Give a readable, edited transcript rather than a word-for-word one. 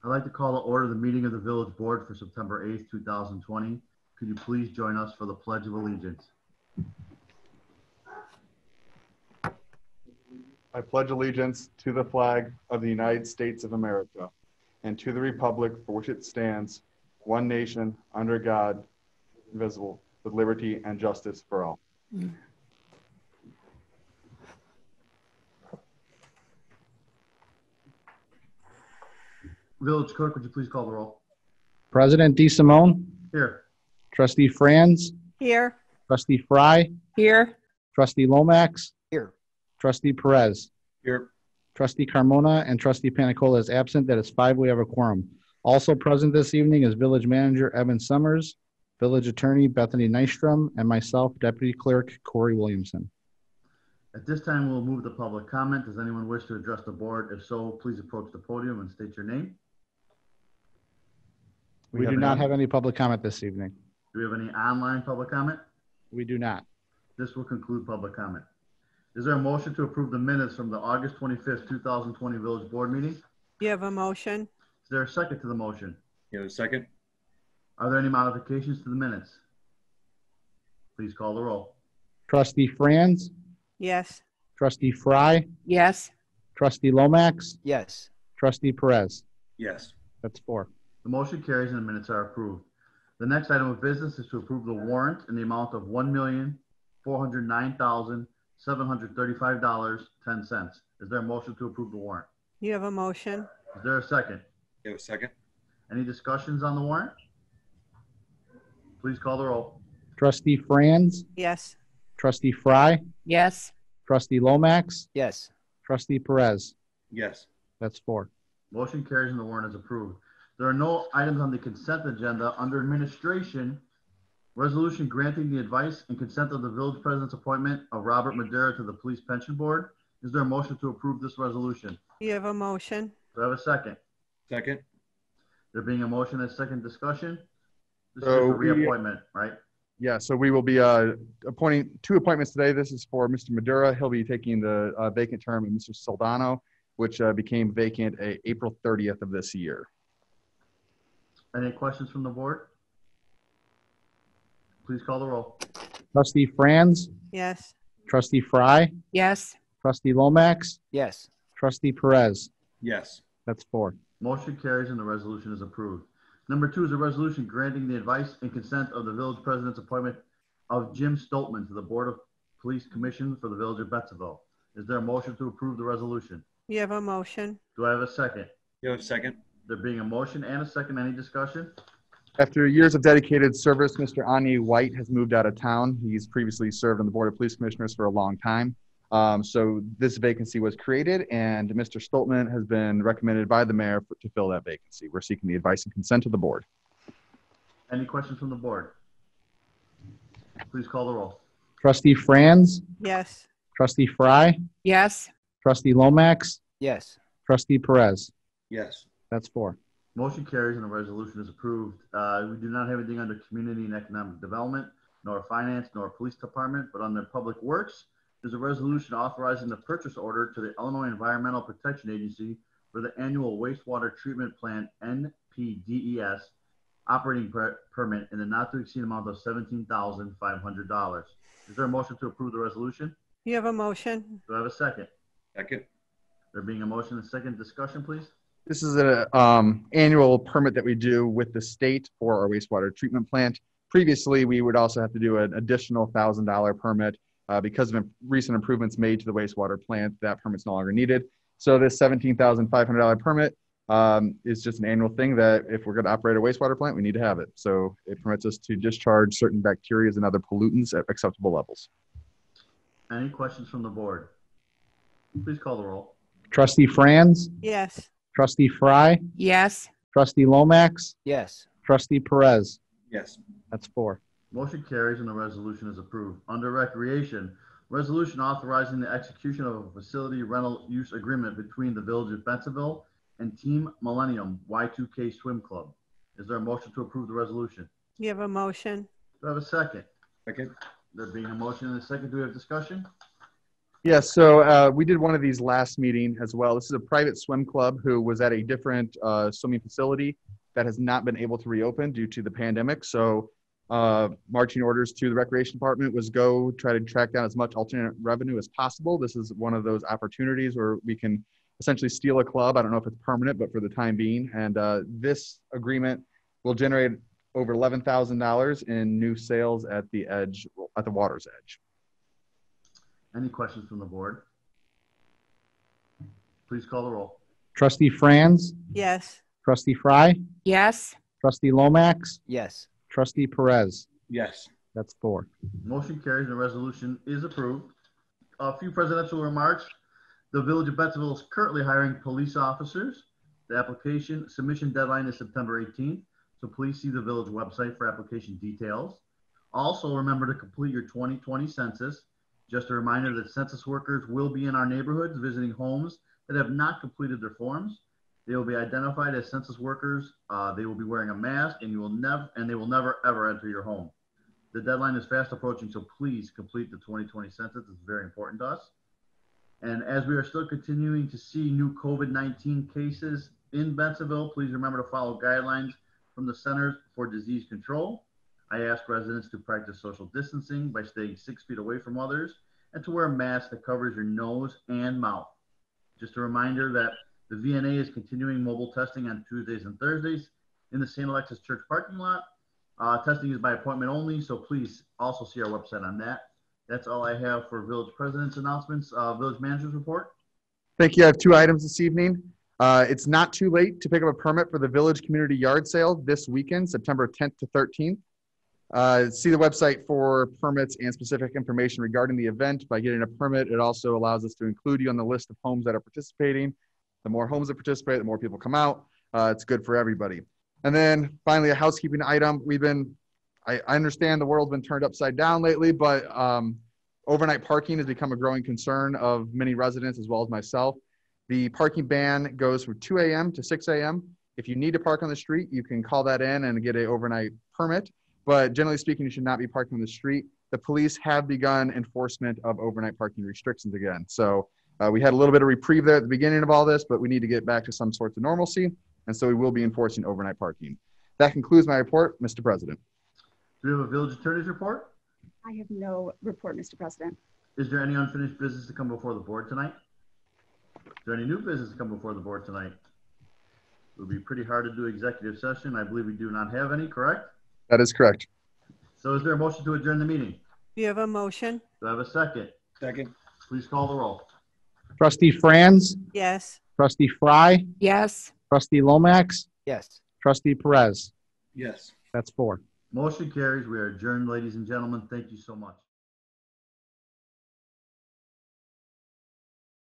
I'd like to call to order the meeting of the Village Board for September 8th, 2020. Could you please join us for the Pledge of Allegiance? I pledge allegiance to the flag of the United States of America and to the republic for which it stands, one nation, under God, indivisible, with liberty and justice for all. Village Clerk, would you please call the roll? President DeSimone, Here. Trustee Franz, Here. Trustee Fry, Here. Trustee Lomax, Here. Trustee Perez, Here. Trustee Carmona, and Trustee Panicola is absent. That is 5. We have a quorum. Also present this evening is Village Manager Evan Summers, Village Attorney Bethany Nystrom, and myself, Deputy Clerk Corey Williamson. At this time, we'll move to public comment. Does anyone wish to address the board? If so, please approach the podium and state your name. We do not have any public comment this evening. Do we have any online public comment? We do not. This will conclude public comment. Is there a motion to approve the minutes from the August 25th, 2020 Village Board meeting? You have a motion? Is there a second to the motion? You have a second? Are there any modifications to the minutes? Please call the roll. Trustee Franz, Yes. Trustee Fry, Yes. Trustee Lomax, Yes. Trustee Perez. Yes. That's 4. The motion carries and the minutes are approved. The next item of business is to approve the warrant in the amount of $1,409,735.10. Is there a motion to approve the warrant? You have a motion? Is there a second? You have a second? Any discussions on the warrant? Please call the roll. Trustee Franz, Yes. Trustee Fry, Yes. Trustee Lomax, Yes. Trustee Perez. Yes. That's 4. Motion carries and the warrant is approved. There are no items on the consent agenda. Under administration, resolution granting the advice and consent of the village president's appointment of Robert Madera to the Police Pension Board. Is there a motion to approve this resolution? You have a motion? Do I have a second? Second? There being a motion and a second discussion? This is So for reappointment, right? Yeah, so we will be appointing 2 appointments today. This is for Mr. Madura. He'll be taking the vacant term of Mr. Soldano, which became vacant April 30th of this year. Any questions from the board? Please call the roll. Trustee Franz, Yes. Trustee Fry, Yes. Trustee Lomax, Yes. Trustee Perez. Yes. That's 4. Motion carries and the resolution is approved. Number 2 is a resolution granting the advice and consent of the village president's appointment of Jim Stoltman to the Board of Police Commission for the Village of Betsville. Is there a motion to approve the resolution? You have a motion? Do I have a second? You have a second? There being a motion and a second, any discussion? After years of dedicated service, Mr. Ani White has moved out of town. He's previously served on the Board of Police Commissioners for a long time. So this vacancy was created, and Mr. Stoltman has been recommended by the mayor to fill that vacancy. We're seeking the advice and consent of the board. Any questions from the board? Please call the roll. Trustee Franz, Yes. Trustee Fry, Yes. Trustee Lomax, Yes. Trustee Perez. Yes. That's 4. Motion carries and the resolution is approved. We do not have anything under Community and Economic Development, nor Finance, nor Police Department, but under Public Works, there's a resolution authorizing the purchase order to the Illinois Environmental Protection Agency for the annual wastewater treatment plant NPDES operating permit in the not to exceed amount of $17,500. Is there a motion to approve the resolution? You have a motion? Do I have a second? Second? There being a motion and a second, discussion, please. This is an annual permit that we do with the state for our wastewater treatment plant. Previously, we would also have to do an additional $1,000 permit. Because of recent improvements made to the wastewater plant, that permit's no longer needed. So this $17,500 permit is just an annual thing that if we're going to operate a wastewater plant, we need to have it. So it permits us to discharge certain bacteria and other pollutants at acceptable levels. Any questions from the board? Please call the roll. Trustee Franz, Yes. Trustee Fry, Yes. Trustee Lomax, Yes. Trustee Perez. Yes. That's 4. Motion carries and the resolution is approved. Under Recreation, resolution authorizing the execution of a facility rental use agreement between the Village of Bensonville and Team Millennium Y2K Swim Club. Is there a motion to approve the resolution? You have a motion? Do I have a second? Second? There being a motion and a second, do we have discussion? Yeah, so we did one of these last meeting as well. This is a private swim club who was at a different swimming facility that has not been able to reopen due to the pandemic. So marching orders to the recreation department was go try to track down as much alternate revenue as possible. This is one of those opportunities where we can essentially steal a club. I don't know if it's permanent, but for the time being. And this agreement will generate over $11,000 in new sales at the edge, at the water's edge. Any questions from the board? Please call the roll. Trustee Franz, Yes. Trustee Fry, yes, Trustee Lomax, yes, Trustee Perez. Yes. That's 4. Motion carries and the resolution is approved. A few presidential remarks. The Village of Bensonville is currently hiring police officers. The application submission deadline is September 18th, so please see the village website for application details. Also, remember to complete your 2020 census. Just a reminder that census workers will be in our neighborhoods visiting homes that have not completed their forms. They will be identified as census workers. They will be wearing a mask, and they will never ever enter your home. The deadline is fast approaching, so please complete the 2020 census. It's very important to us. And as we are still continuing to see new COVID-19 cases in Bensonville, please remember to follow guidelines from the Centers for Disease Control. I ask residents to practice social distancing by staying 6 feet away from others and to wear a mask that covers your nose and mouth. Just a reminder that the VNA is continuing mobile testing on Tuesdays and Thursdays in the St. Alexis Church parking lot. Testing is by appointment only, so please also see our website on that. That's all I have for Village President's announcements. Village Manager's report. Thank you. I have 2 items this evening. It's not too late to pick up a permit for the Village Community Yard Sale this weekend, September 10th to 13th. See the website for permits and specific information regarding the event. By getting a permit, it also allows us to include you on the list of homes that are participating. The more homes that participate, the more people come out. It's good for everybody. And then finally, a housekeeping item. I understand the world's been turned upside down lately, but overnight parking has become a growing concern of many residents as well as myself. The parking ban goes from 2 a.m. to 6 a.m. If you need to park on the street, you can call that in and get an overnight permit. But generally speaking, you should not be parking on the street. The police have begun enforcement of overnight parking restrictions again. So we had a little bit of reprieve there at the beginning of all this, but we need to get back to some sorts of normalcy. And so we will be enforcing overnight parking. That concludes my report, Mr. President. Do we have a Village Attorney's report? I have no report, Mr. President. Is there any unfinished business to come before the board tonight? Is there any new business to come before the board tonight? It would be pretty hard to do executive session. I believe we do not have any, correct? That is correct. So is there a motion to adjourn the meeting? Do you have a motion? Do I have a second? Second. Please call the roll. Trustee Franz, Yes. Trustee Fry, Yes. Trustee Lomax, yes. Trustee Perez. Yes. That's 4. Motion carries. We are adjourned, ladies and gentlemen. Thank you so much.